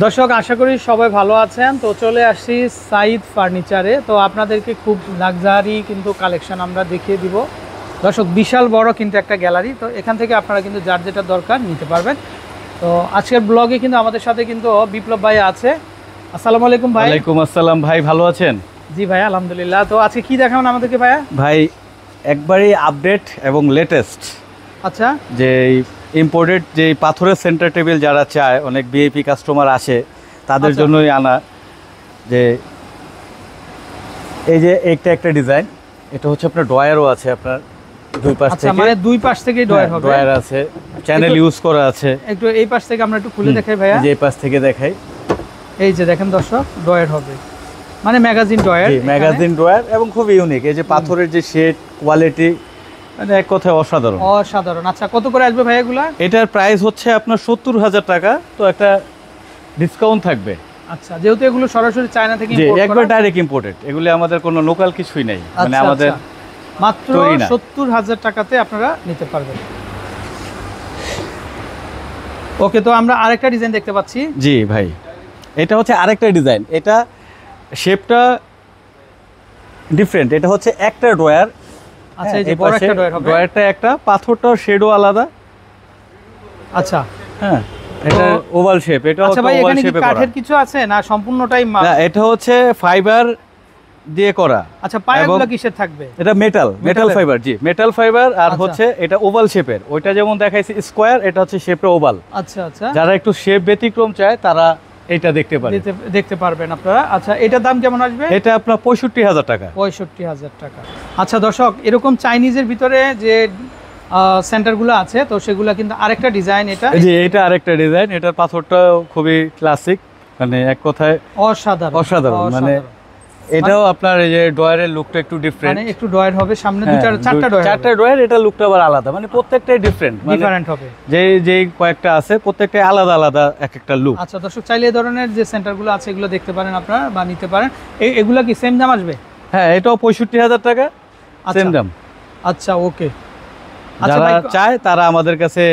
দর্শক আশা করি সবাই ভালো আছেন। তো চলে আসছি সাইদ ফার্নিচারে। তো আপনাদেরকে খুব লাক্সারি কিন্তু কালেকশন আমরা দেখিয়ে দিব। দর্শক বিশাল বড় কিন্তু একটা গ্যালারি, তো এখান থেকে আপনারা কিন্তু যার যেটা দরকার নিতে পারবেন। তো আজকের ব্লগে কিন্তু আমাদের সাথে কিন্তু বিপ্লব ভাই আছে। আসসালামু আলাইকুম ভাই। ওয়ালাইকুম আসসালাম ভাই, ভালো আছেন? জি ভাই আলহামদুলিল্লাহ। তো আজকে কি দেখাবেন আমাদেরকে ভাইয়া? ভাই একবারই আপডেট এবং লেটেস্ট আচ্ছা, যে ইম্পোর্টেড যে পাথরের সেন্টার টেবিল যারা চায়, অনেক ভিআইপি কাস্টমার আসে তাদের জন্যই আনা। যে এই যে একটা ডিজাইন, এটা হচ্ছে আপনার ড্রয়ারও আছে, আপনার দুই পাশ থেকে, মানে দুই পাশ থেকেই ড্রয়ার হবে। ড্রয়ার আছে, চ্যানেল ইউজ করা আছে। একটু এই পাশ থেকে আমরা একটু খুলে দেখাই ভাইয়া। যে এই পাশ থেকে দেখাই, এই যে দেখেন দর্শক, ড্রয়ার হবে মানে ম্যাগাজিন ড্রয়ার। ম্যাগাজিন ড্রয়ার এবং খুব ইউনিক। এই যে পাথরের যে শেড কোয়ালিটি, মানে এক কথায় অসাধারণ অসাধারণ। আচ্ছা, কত করে আসবে ভাই এগুলা? এটার প্রাইস হচ্ছে আপনার 70,000 টাকা। তো একটা ডিসকাউন্ট থাকবে। আচ্ছা, যেহেতু এগুলো সরাসরি চায়না থেকে জি, ইম্পোর্ট করা, একবার ডাইরেক্ট ইম্পোর্টেড, এগুলি আমাদের কোনো লোকাল কিছুই নেই, মানে আচ্ছা, আমাদের মাত্র তৈরি না। 70,000 টাকাতে আপনারা নিতে পারবেন। ওকে, তো আমরা আরেকটা ডিজাইন দেখতে পাচ্ছি। জি ভাই, এটা হচ্ছে আরেকটা ডিজাইন। এটা শেপটা ডিফারেন্ট। এটা হচ্ছে একটা ড্রয়ার। আচ্ছা, এই যে বড় একটা ড্রয়ার হবে। ড্রয়ারটা একটা, পাথরটার শেডও আলাদা। আচ্ছা, হ্যাঁ, এটা ওভাল শেপ। এটা আচ্ছা হচ্ছে ভাই, ওভাল এখানে কি শেপে করা। কাঠের কিছু আছে না সম্পূর্ণটাই না, এটা হচ্ছে ফাইবার দিয়ে করা। আচ্ছা, পায়াগুলো কিসের থাকবে? এটা মেটাল মেটালের? ফাইবার। জি, মেটাল ফাইবার। আর আচ্ছা। হচ্ছে এটা ওভাল শেপের। ওইটা যেমন দেখাইছে স্কোয়ার, এটা হচ্ছে শেপে ওভাল। আচ্ছা আচ্ছা, যারা একটু শেপ ব্যতিক্রম চায় তারা এটা দেখতে পারে, দেখতে পারবেন আপনারা। আচ্ছা, এটার দাম কেমন আসবে? এটা আপনার 65,000 টাকা। 65,000 টাকা। আচ্ছা দর্শক, এরকম চাইনিজের ভিতরে যে সেন্টারগুলো আছে, তো সেগুলো কিন্তু আরেকটা ডিজাইন। এটা আরেকটা ডিজাইন। এটার পাথরটা খুবই ক্লাসিক, মানে এক কথায় অসাধারণ। মানে এটাও আপনার এই যে ড্রয়ারের লুকটা একটু ডিফারেন্ট। মানে একটু ড্রয়ার হবে সামনে, চারটা ড্রয়ার। এটা লুকটা আবার আলাদা, মানে প্রত্যেকটাই ডিফারেন্ট হবে। যে কয়েকটা আছে প্রত্যেকটাই আলাদা আলাদা এক একটা লুক। আচ্ছা দর্শক, চাইলে এই ধরনের যে সেন্টারগুলো আছে এগুলো দেখতে পারেন আপনারা বা নিতে পারেন। এগুলো কি সেম দাম আসবে? হ্যাঁ, এটাও 65,000 টাকা, সেম দাম। আচ্ছা, ওকে। যারা চায় তারা আমাদের কাছে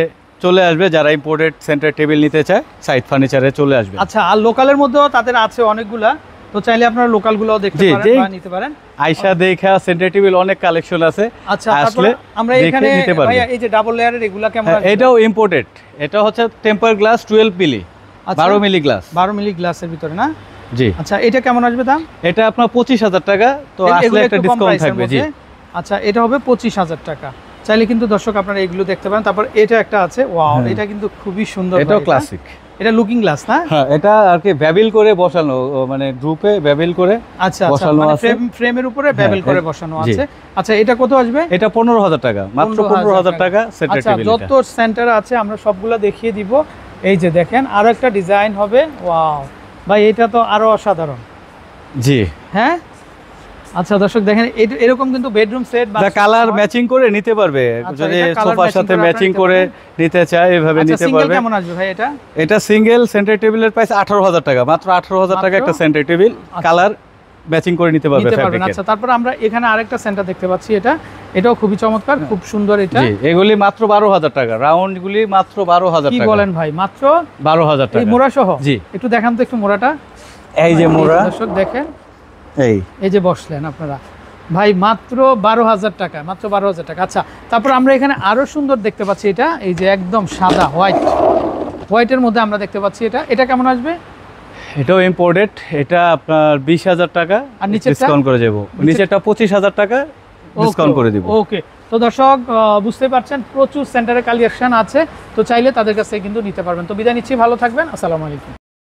চলে আসবে, যারা ইম্পোর্টেড সেন্টার টেবিল নিতে চায় সাইদ ফার্নিচারে চলে আসবে। আচ্ছা, আর লোকালের মধ্যেও তাদের আছে অনেকগুলা, তো চাইলে আপনারা লোকালগুলোও দেখতে পারেন বা নিতে পারেন। আইসা দেখা সেন্টার টেবিল অনেক কালেকশন আছে। আচ্ছা, আসলে আমরা এখানে ভাইয়া এই যে ডাবল লেয়ারের এগুলা কেমন আছে? এটাও ইম্পোর্টেড। এটা হচ্ছে টেম্পার গ্লাস 12 মিলি, 12 মিলি গ্লাস, 12 মিলি গ্লাসের ভিতরে না? জি। আচ্ছা, এটা কেমন আসবে দাম? এটা আপনার 25,000 টাকা। তো আসলে একটা ডিসকাউন্ট থাকবে। জি, আচ্ছা, এটা হবে 25,000 টাকা। চাইলে কিন্তু দর্শক আপনারা এগুলো দেখতে পারেন। তারপর এটা একটা আছে, ওয়াও, এটা কিন্তু খুবই সুন্দর। এটাও ক্লাসিক। এটা লুকিং গ্লাস না? হ্যাঁ, এটা আর কি বেবেল করে বসানো, মানে গ্রুপে বেবেল করে বসানো আছে, ফ্রেমের উপরে বেবেল করে বসানো আছে। আচ্ছা, এটা কত আসবে? এটা 15,000 টাকা, মাত্র 15,000 টাকা সেন্টার টেবিল। আচ্ছা, যত সেন্টার আছে আমরা সবগুলা দেখিয়ে দিব। এই যে দেখেন, আরো একটা ডিজাইন হবে। ওয়াও ভাই, এটা তো আরো অসাধারণ। জি, হ্যাঁ। আচ্ছা দর্শক দেখেন, এরকম কিন্তু বেডরুম সেট বা কালার ম্যাচিং করে নিতে পারবে। যদি সোফার সাথে ম্যাচিং করে নিতে চায় এভাবে নিতে পারবে। কেমন আসবে ভাই এটা? এটা সিঙ্গেল সেন্টার টেবিলের প্রাইস 18,000 টাকা, মাত্র 18,000 টাকা একটা সেন্টার টেবিল। কালার ম্যাচিং করে নিতে পারবে। আচ্ছা, তারপর আমরা এখানে আরেকটা সেন্টার দেখতে পাচ্ছি। এটাও খুবই চমৎকার, খুব সুন্দর। এটা জি, এগুলি মাত্র 12,000 টাকা, রাউন্ড গুলি মাত্র 12,000 টাকা। কি বলেন ভাই, মাত্র 12,000 টাকা? এই মোড়া সহ? জি। একটু দেখান তো একটু মোড়াটা। এই যে মোড়া দর্শক দেখেন, এই যে বসলেন আপনারা ভাই, মাত্র 12,000 টাকা, মাত্র 12,000 টাকা। আচ্ছা, তারপর আমরা এখানে আরো সুন্দর দেখতে পাচ্ছি। এটা এই যে একদম সাদা হোয়াইটের মধ্যে আমরা দেখতে পাচ্ছি। এটা কেমন আসবে? এটাও ইম্পোর্টেড। এটা আপনার 20,000 টাকা, আর নিচে ডিসকাউন্ট করে দেব। নিচেটা 25,000 টাকা ডিসকাউন্ট করে দিব। ওকে, তো দর্শক বুঝতে পারছেন প্রচুর সেন্টারে কালেকশন আছে, তো চাইলে তাদের কাছে কিন্তু নিতে পারবেন। তো বিদায় নিচ্ছি, ভালো থাকবেন, আসসালামু আলাইকুম।